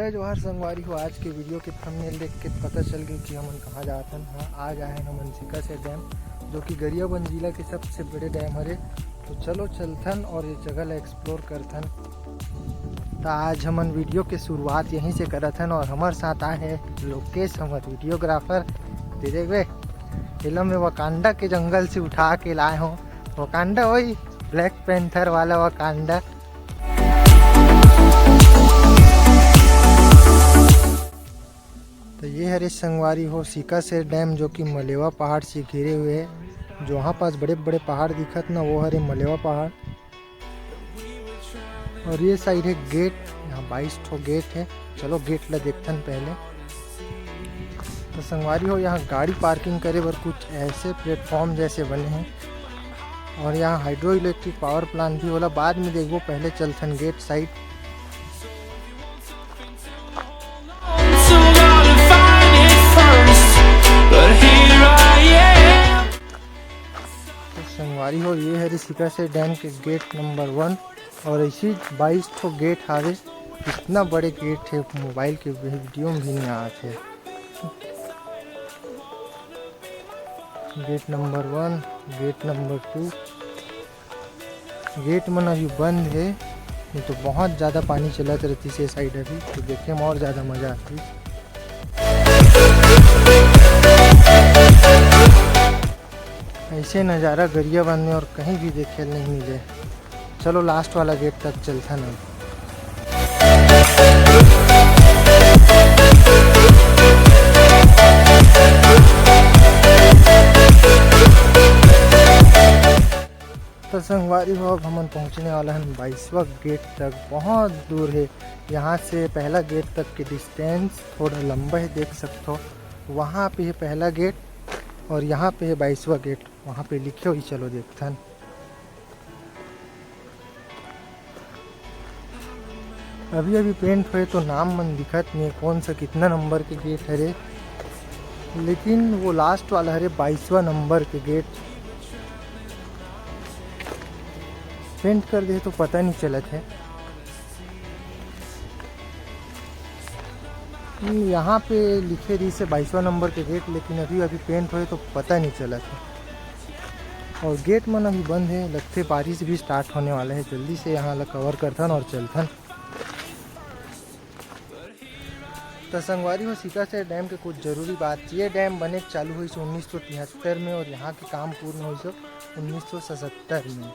जय जोहार संगवारी हो। आज के वीडियो के थंबनेल देख के पता चल गई कि हम कहाँ जात हन। हाँ, आज आए हैं हम सिकासेर डैम, जो कि गरियाबंद जिला के सबसे बड़े डैम हरे। तो चलो चलथन और ये जगह ला एक्सप्लोर करथन। तो आज हमन वीडियो के शुरुआत यहीं से करथन और हमारे साथ आए हैं लोकेश, हमारे वीडियोग्राफर। देखबे फिल्म में वकांडा के जंगल से उठा के लाए हो। वकांडा वही ब्लैक पैंथर वाला वकांडा। तो ये हरे संगवारी हो सिकासेर डैम, जो कि मलेवा पहाड़ से घिरे हुए है। जो वहाँ पास बड़े बड़े पहाड़ दिखत ना, वो हरे मलेवा पहाड़। और ये साइड है गेट, यहाँ 22 ठो गेट है। चलो गेट ला देखथन पहले। तो संगवारी हो, यहाँ गाड़ी पार्किंग करे बर कुछ ऐसे प्लेटफॉर्म जैसे बने हैं। और यहाँ हाइड्रो इलेक्ट्रिक पावर प्लांट भी होला, बाद में देखो। पहले चलथन गेट साइड। संगवारी हो, ये है सिकासेर डैम के गेट नंबर 1। और ऐसी 22 ठो गेट हावे। इतना बड़े गेट है, मोबाइल के वीडियो में भी नहीं आते। Gate number 1, gate number 2। Gate मन अभी बंद है, नहीं तो बहुत ज़्यादा पानी चलत रहती से साइड अभी, तो देखने में और ज़्यादा मज़ा आती। ऐसे नज़ारा गरियाबंद में और कहीं भी देखे नहीं मिले। चलो लास्ट वाला गेट तक चलता ना। तो संगवारी हो, अब हम पहुंचने वाला हैं 22वां गेट तक। बहुत दूर है यहाँ से। पहला गेट तक के डिस्टेंस थोड़ा लंबा है, देख सकते हो। वहाँ पे है पहला गेट और यहाँ पे है 22वां गेट। वहाँ पे लिखे हुई, चलो देखथन। अभी अभी पेंट हुए तो नाम मन दिखत नहीं कौन सा कितना नंबर के गेट हरे, लेकिन वो लास्ट वाला हरे 22वां नंबर के गेट। पेंट कर दे तो पता नहीं चलत है। यहाँ पे लिखे रही से 22वां नंबर के गेट, लेकिन अभी अभी पेंट हुए तो पता नहीं चलत है। और गेट मन अभी बंद है, लगते बारिश भी स्टार्ट होने वाला है। जल्दी से यहाँ ला कवर करथन और चलथन। तो संगवारी हो, सिकासेर डैम के कुछ जरूरी बात। ये डैम बने चालू हुई 1973 में और यहाँ के काम पूर्ण हुई 1977 में।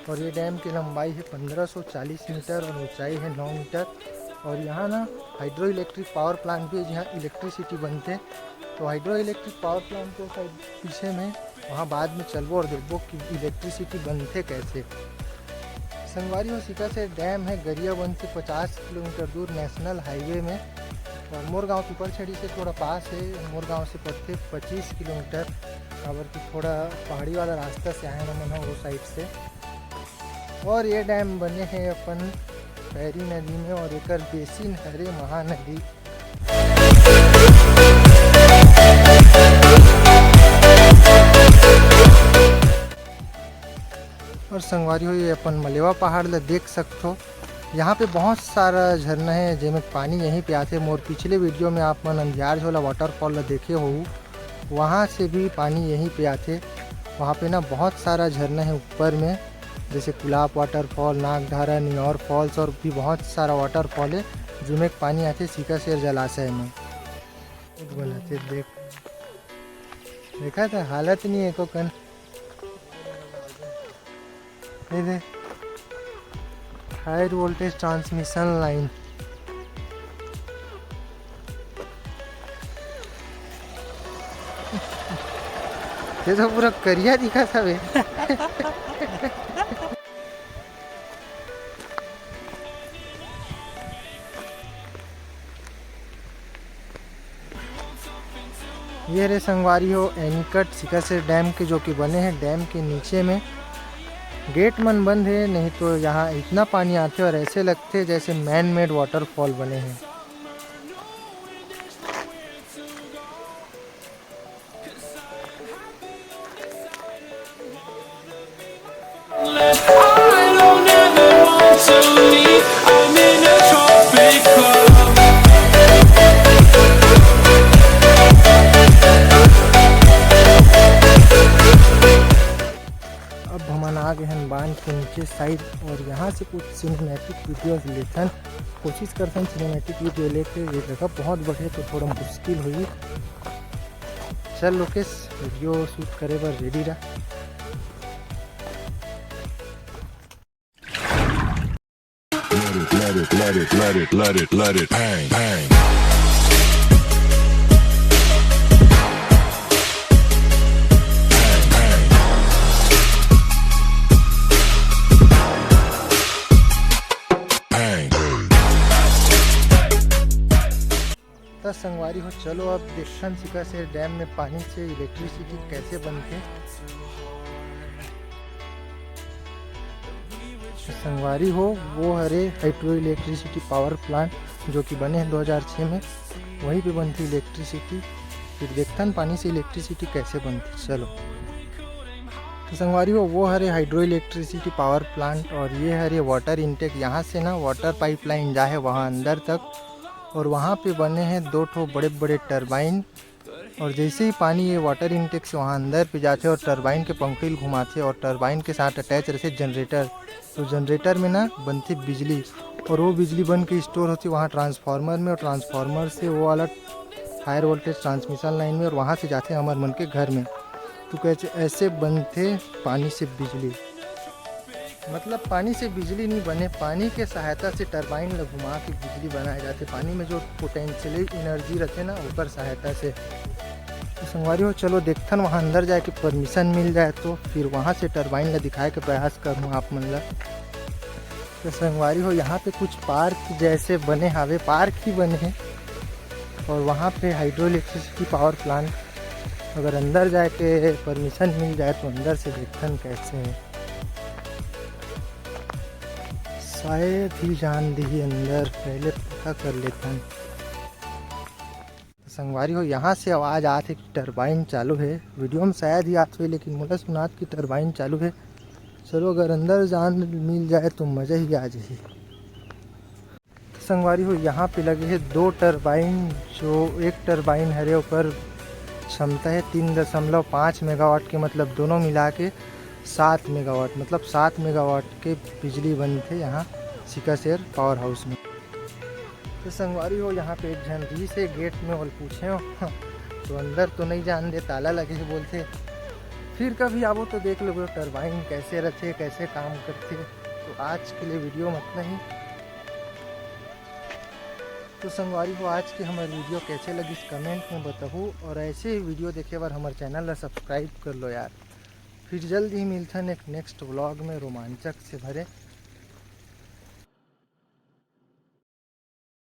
और ये डैम की लंबाई है 1540 मीटर और ऊंचाई है 9 मीटर। और यहाँ ना हाइड्रो इलेक्ट्रिक पावर प्लांट भी है, जहाँ इलेक्ट्रिसिटी बनते। तो हाइड्रो इलेक्ट्रिक पावर प्लांट के साइड पीछे में, वहाँ बाद में चलबो और देखबो कि इलेक्ट्रिसिटी बनते कैसे। संगवारी हो, सिकासेर डैम है गरियाबंद से 50 किलोमीटर दूर नेशनल हाईवे में। और मोर गाँव पिपरछड़ी से थोड़ा पास है। मोर गाँव से पड़ते 25 किलोमीटर। अगर कि थोड़ा पहाड़ी वाला रास्ता से आए ना मन वो साइड से। और ये डैम बने हैं अपन पैरी नदी में, और एक बेसिन हरे महानदी। और संगवारी हो, ये अपन मलेवा पहाड़ ला देख सकते हो। यहाँ पे बहुत सारा झरना है, जिनमें पानी यहीं पे आते। मोर पिछले वीडियो में आप मन अंधियार झोला वाटरफॉल ला देखे हो, वहाँ से भी पानी यहीं पे आते। वहाँ पे ना बहुत सारा झरना है ऊपर में, जैसे कुलाब वाटरफॉल, नागधारा, न्योर फॉल्स और भी बहुत सारा वाटरफॉल है, जिनमें पानी आते सिकासेर जलाशय में। बनाते देखा था, हालत नहीं है को कन। High voltage transmission line. ये तो पूरा करिया दिखा था बे। ये रे संगवारी हो, एनीकट सिकासेर डैम के, जो कि बने हैं डैम के नीचे में। गेट मन बंद है, नहीं तो यहाँ इतना पानी आते और ऐसे लगते जैसे मैन मेड वाटरफॉल बने हैं। I don't ever want to leave. I'm in a tropic club. आ गए हैं बांध के नीचे साइड और यहाँ से कुछ सिनेमैटिक वीडियोस लेथन कोशिश करते सिनेमैटिक वीडियो लेके। ये जगह बहुत बढ़िया तो थोड़ा मुश्किल हुई। चल लोकेश वीडियो शूट करे बर रेडी रहा। Let it bang, bang. तो संगवारी हो चलो अब देखन सिका से डैम में पानी से इलेक्ट्रिसिटी कैसे बनते। संगवारी हो वो हरे हाइड्रो इलेक्ट्रिसिटी पावर प्लांट जो कि बने हैं 2006 में, वहीं पे बनती इलेक्ट्रिसिटी। फिर देखते पानी से इलेक्ट्रिसिटी कैसे बनती। चलो तो संगवारी हो वो हरे हाइड्रो इलेक्ट्रिसिटी पावर प्लांट और ये हरे वाटर इनटेक। यहाँ से ना वाटर पाइपलाइन जा है वहाँ अंदर तक और वहाँ पे बने हैं 2 ठो बड़े बड़े टरबाइन। और जैसे ही पानी ये वाटर इनटेक से वहाँ अंदर पे जाते और टरबाइन के पंखुड़ी घुमाते और टरबाइन के साथ अटैच रहते जनरेटर। तो जनरेटर में ना बनती बिजली और वो बिजली बन के स्टोर होती वहाँ ट्रांसफार्मर में और ट्रांसफार्मर से वो वाला हायर वोल्टेज ट्रांसमिशन लाइन में और वहाँ से जाते हमारे मन के घर में। तो कैसे ऐसे बनते पानी से बिजली। मतलब पानी से बिजली नहीं बने, पानी के सहायता से टरबाइन ल घुमा के बिजली बनाए जाते। पानी में जो पोटेंशियल एनर्जी रहते ना ऊपर सहायता से। तो संगवारी हो चलो देखथन वहाँ अंदर जाके परमिशन मिल जाए तो फिर वहाँ से टरबाइन ला दिखाए के प्रयास करूँ आप मन ला। तो संगवारी हो यहाँ पे कुछ पार्क जैसे बने हावे, पार्क ही बने हैं और वहाँ पे हाइड्रो इलेक्ट्रिसिटी पावर प्लांट। अगर अंदर जाके परमिशन मिल जाए तो अंदर से देखथन कैसे है। शायद ही जान दी अंदर, पहले पता कर लेते हैं। संगवारी हो यहाँ से आवाज़ आती कि टरबाइन चालू है। वीडियो में शायद ही आती हुई लेकिन मुझे सुनात की टरबाइन चालू है। चलो अगर अंदर जान मिल जाए तो मज़ा ही आ जाए। संगवारी हो यहाँ पे लगे हैं 2 टरबाइन। जो एक टरबाइन हरे ऊपर क्षमता है 3.5 मेगावाट के, मतलब दोनों मिला के 7 मेगावाट, मतलब 7 मेगावाट के बिजली बनते यहाँ सिकासेर पावर हाउस में। तो संगवारी हो यहाँ पे एक झंडी से गेट में और पूछे हो तो अंदर तो नहीं जान दे, ताला लगे है बोलते। फिर कभी आवो तो देख लो टरबाइन कैसे रहते कैसे काम करते। तो आज के लिए वीडियो मत नहीं। तो संगवारी हो आज की हमारी वीडियो कैसे लगी कमेंट में बताओ और ऐसे ही वीडियो देखे बार हमारे चैनल ला सब्सक्राइब कर लो यार। फिर जल्द ही मिलते हैं एक नेक्स्ट व्लॉग में रोमांचक से भरे।